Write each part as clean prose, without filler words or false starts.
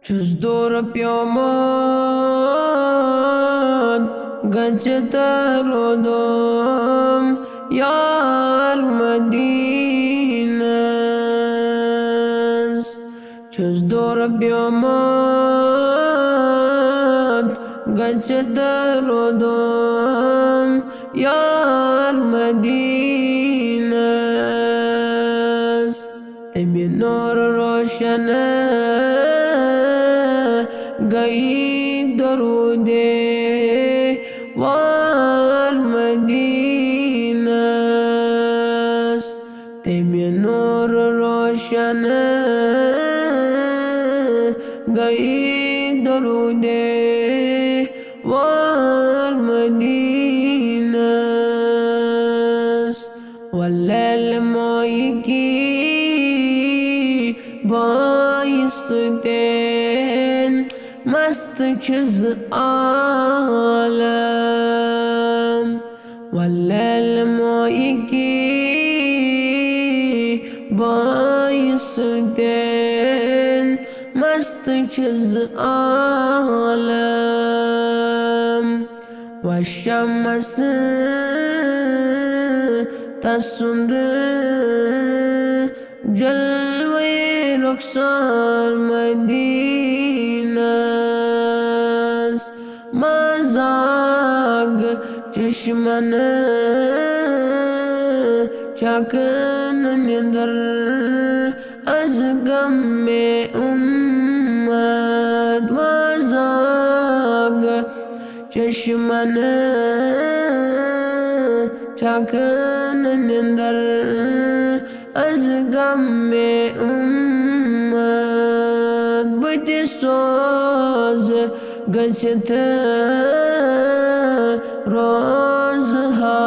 Čus dur pjomot Gaceta rodom Yar Madinas Čus dur pjomot Gaceta rodom Yar Madinas Temi nur roshana गई दरूदे वार मदीनस तेमे नूर रोशन गई दरूदे वार मदीनस वल्लैल मोई की बाइस्तेन मस्त चीज आलम वल्लैल मोई की बाइस्तेन मस्त चीज आलम वशमस तसुंद जलवे रुखसार मदीनस मजाग चश्मन चकन निंदर अज गम में उम्मत मजाग चश्मन चकन निंदर अज गम में उम्मत बुत सोज गजत रोज हा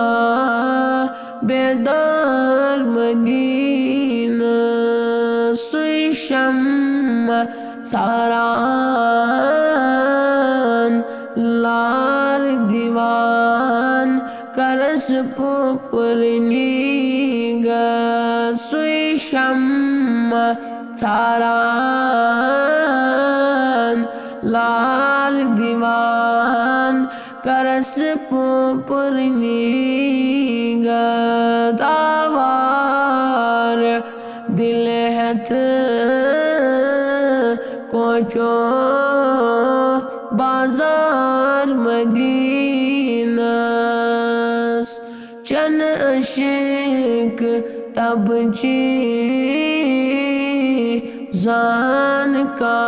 बेदार मदीना सुई शम्मा सारान लार दीवान करस पुपरनीगा सुई शम्मा सारान लाल दीवान करस पुपरनीगा दावार दिल हथ कोचो बाजार मदीना चन अशिक तब जान का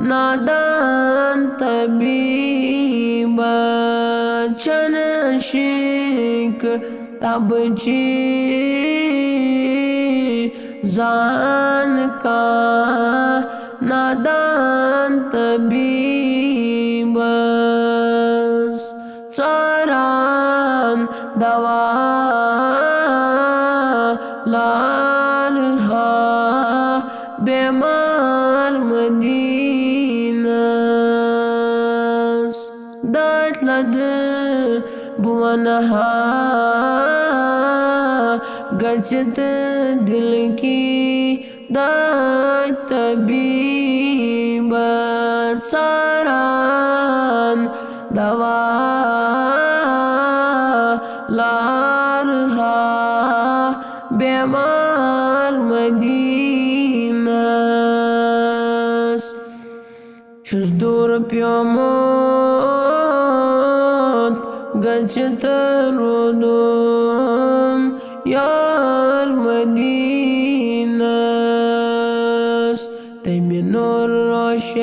नादान तबीब चन अशिक तब जान का नादान तबीब सारान दवा लाल हा बेमार मदीनस दात लद बुवनहा गचत दिल की दात तबीब सारान दवा लार हा बेमार मदीनस Čus dur pjomot gacet rodom yar madinas temi nur roshan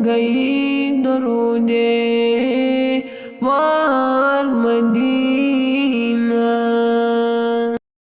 gayi darude var madina